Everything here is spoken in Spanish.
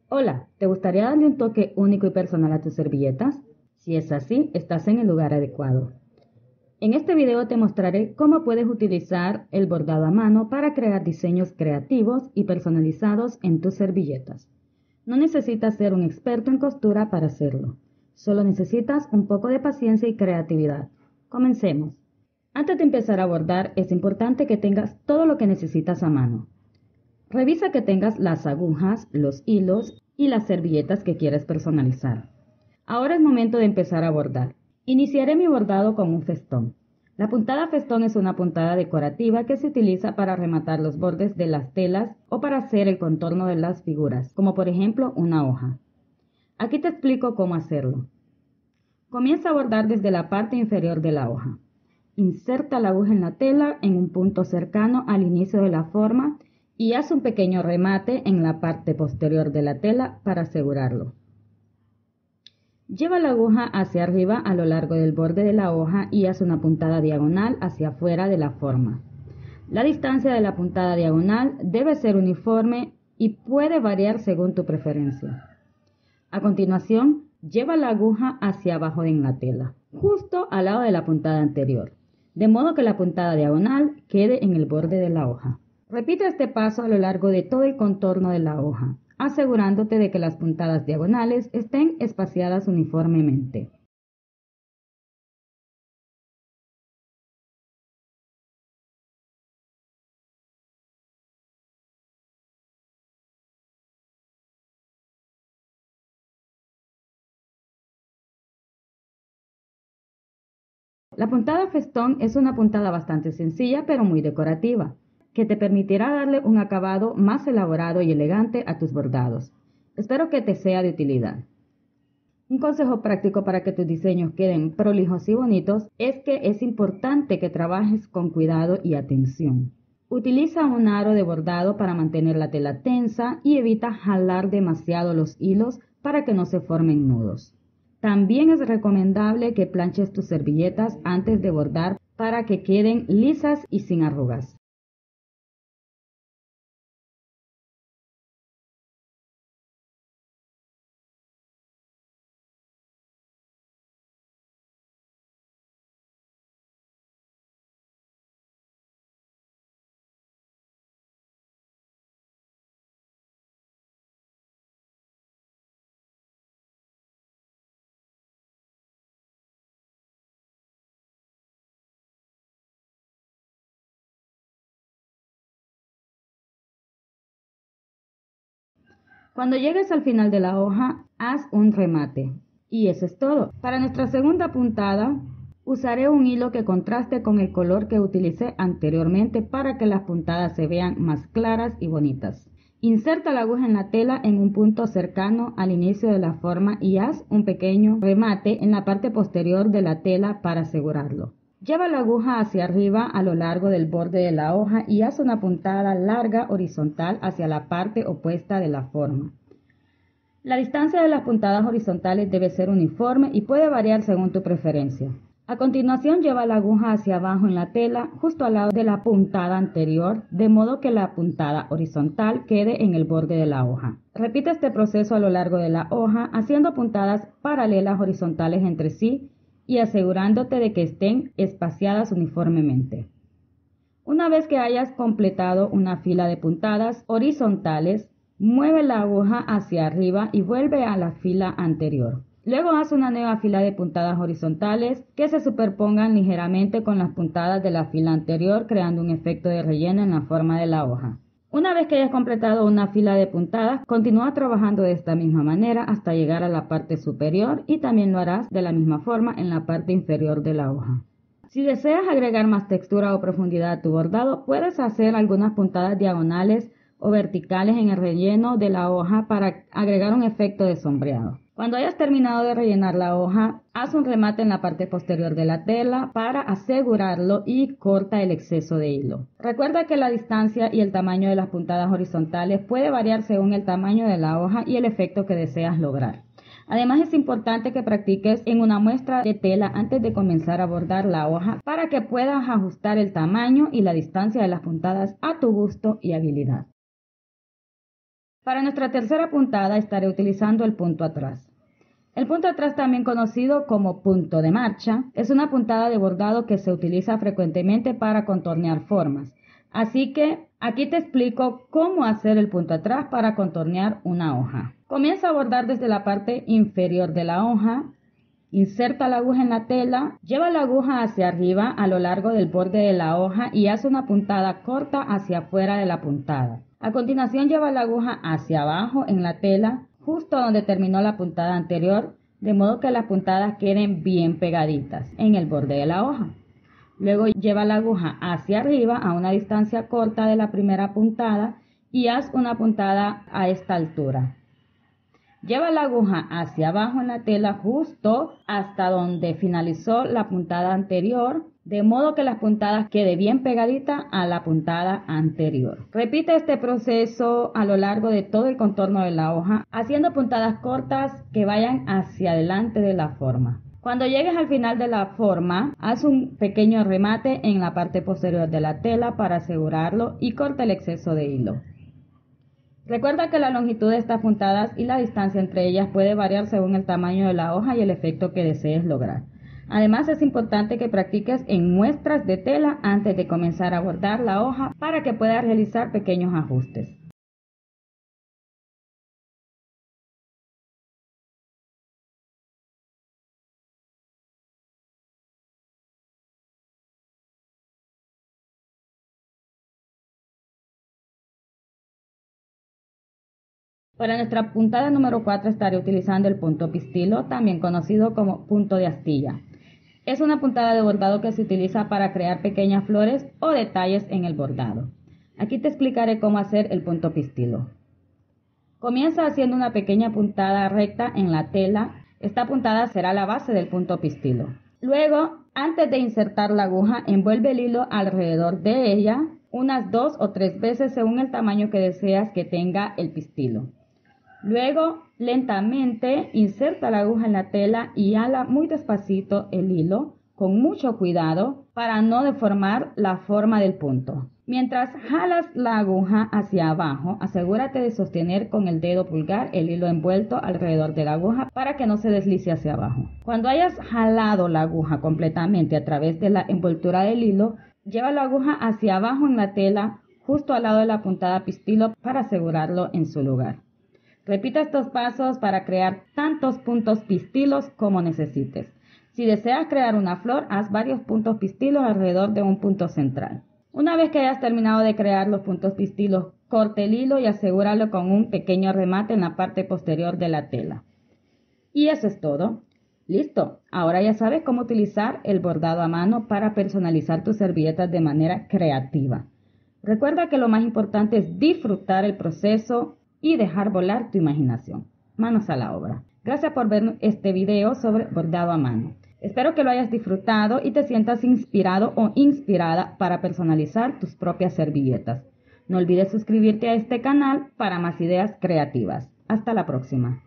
Hola, ¿te gustaría darle un toque único y personal a tus servilletas? Si es así, estás en el lugar adecuado. En este video te mostraré cómo puedes utilizar el bordado a mano para crear diseños creativos y personalizados en tus servilletas. No necesitas ser un experto en costura para hacerlo. Solo necesitas un poco de paciencia y creatividad. Comencemos. Antes de empezar a bordar, es importante que tengas todo lo que necesitas a mano. Revisa que tengas las agujas, los hilos y las servilletas que quieres personalizar. Ahora es momento de empezar a bordar. Iniciaré mi bordado con un festón. La puntada festón es una puntada decorativa que se utiliza para rematar los bordes de las telas o para hacer el contorno de las figuras, como por ejemplo una hoja. Aquí te explico cómo hacerlo. Comienza a bordar desde la parte inferior de la hoja. Inserta la aguja en la tela en un punto cercano al inicio de la forma y haz un pequeño remate en la parte posterior de la tela para asegurarlo. Lleva la aguja hacia arriba a lo largo del borde de la hoja y haz una puntada diagonal hacia afuera de la forma. La distancia de la puntada diagonal debe ser uniforme y puede variar según tu preferencia. A continuación, lleva la aguja hacia abajo en la tela, justo al lado de la puntada anterior, de modo que la puntada diagonal quede en el borde de la hoja. Repite este paso a lo largo de todo el contorno de la hoja, asegurándote de que las puntadas diagonales estén espaciadas uniformemente. La puntada festón es una puntada bastante sencilla pero muy decorativa, que te permitirá darle un acabado más elaborado y elegante a tus bordados. Espero que te sea de utilidad. Un consejo práctico para que tus diseños queden prolijos y bonitos es que es importante que trabajes con cuidado y atención. Utiliza un aro de bordado para mantener la tela tensa y evita jalar demasiado los hilos para que no se formen nudos. También es recomendable que planches tus servilletas antes de bordar para que queden lisas y sin arrugas. Cuando llegues al final de la hoja, haz un remate. Y eso es todo. Para nuestra segunda puntada, usaré un hilo que contraste con el color que utilicé anteriormente para que las puntadas se vean más claras y bonitas. Inserta la aguja en la tela en un punto cercano al inicio de la forma y haz un pequeño remate en la parte posterior de la tela para asegurarlo. Lleva la aguja hacia arriba a lo largo del borde de la hoja y haz una puntada larga horizontal hacia la parte opuesta de la forma. La distancia de las puntadas horizontales debe ser uniforme y puede variar según tu preferencia. A continuación, lleva la aguja hacia abajo en la tela, justo al lado de la puntada anterior, de modo que la puntada horizontal quede en el borde de la hoja. Repite este proceso a lo largo de la hoja, haciendo puntadas paralelas horizontales entre sí y asegurándote de que estén espaciadas uniformemente. Una vez que hayas completado una fila de puntadas horizontales, mueve la aguja hacia arriba y vuelve a la fila anterior. Luego haz una nueva fila de puntadas horizontales que se superpongan ligeramente con las puntadas de la fila anterior, creando un efecto de relleno en la forma de la hoja. Una vez que hayas completado una fila de puntadas, continúa trabajando de esta misma manera hasta llegar a la parte superior y también lo harás de la misma forma en la parte inferior de la hoja. Si deseas agregar más textura o profundidad a tu bordado, puedes hacer algunas puntadas diagonales o verticales en el relleno de la hoja para agregar un efecto de sombreado. Cuando hayas terminado de rellenar la hoja, haz un remate en la parte posterior de la tela para asegurarlo y corta el exceso de hilo. Recuerda que la distancia y el tamaño de las puntadas horizontales puede variar según el tamaño de la hoja y el efecto que deseas lograr. Además, es importante que practiques en una muestra de tela antes de comenzar a bordar la hoja para que puedas ajustar el tamaño y la distancia de las puntadas a tu gusto y habilidad. Para nuestra tercera puntada estaré utilizando el punto atrás. El punto atrás, también conocido como punto de marcha, es una puntada de bordado que se utiliza frecuentemente para contornear formas. Así que aquí te explico cómo hacer el punto atrás para contornear una hoja. Comienza a bordar desde la parte inferior de la hoja. Inserta la aguja en la tela, lleva la aguja hacia arriba a lo largo del borde de la hoja y haz una puntada corta hacia afuera de la puntada. A continuación, lleva la aguja hacia abajo en la tela, justo donde terminó la puntada anterior, de modo que las puntadas queden bien pegaditas en el borde de la hoja. Luego lleva la aguja hacia arriba a una distancia corta de la primera puntada y haz una puntada a esta altura. Lleva la aguja hacia abajo en la tela justo hasta donde finalizó la puntada anterior, de modo que las puntadas queden bien pegaditas a la puntada anterior. Repite este proceso a lo largo de todo el contorno de la hoja, haciendo puntadas cortas que vayan hacia adelante de la forma. Cuando llegues al final de la forma, haz un pequeño remate en la parte posterior de la tela para asegurarlo y corta el exceso de hilo. Recuerda que la longitud de estas puntadas y la distancia entre ellas puede variar según el tamaño de la hoja y el efecto que desees lograr. Además, es importante que practiques en muestras de tela antes de comenzar a bordar la hoja para que puedas realizar pequeños ajustes. Para nuestra puntada número 4 estaré utilizando el punto pistilo, también conocido como punto de astilla. Es una puntada de bordado que se utiliza para crear pequeñas flores o detalles en el bordado. Aquí te explicaré cómo hacer el punto pistilo. Comienza haciendo una pequeña puntada recta en la tela. Esta puntada será la base del punto pistilo. Luego, antes de insertar la aguja, envuelve el hilo alrededor de ella unas 2 o 3 veces según el tamaño que deseas que tenga el pistilo. Luego, lentamente inserta la aguja en la tela y hala muy despacito el hilo, con mucho cuidado para no deformar la forma del punto. Mientras jalas la aguja hacia abajo, asegúrate de sostener con el dedo pulgar el hilo envuelto alrededor de la aguja para que no se deslice hacia abajo. Cuando hayas jalado la aguja completamente a través de la envoltura del hilo, lleva la aguja hacia abajo en la tela, justo al lado de la puntada pistilo para asegurarlo en su lugar. Repita estos pasos para crear tantos puntos pistilos como necesites. Si deseas crear una flor, haz varios puntos pistilos alrededor de un punto central. Una vez que hayas terminado de crear los puntos pistilos, corte el hilo y asegúralo con un pequeño remate en la parte posterior de la tela. Y eso es todo. Listo, ahora ya sabes cómo utilizar el bordado a mano para personalizar tus servilletas de manera creativa. Recuerda que lo más importante es disfrutar el proceso y dejar volar tu imaginación. Manos a la obra. Gracias por ver este video sobre bordado a mano. Espero que lo hayas disfrutado y te sientas inspirado o inspirada para personalizar tus propias servilletas. No olvides suscribirte a este canal para más ideas creativas. Hasta la próxima.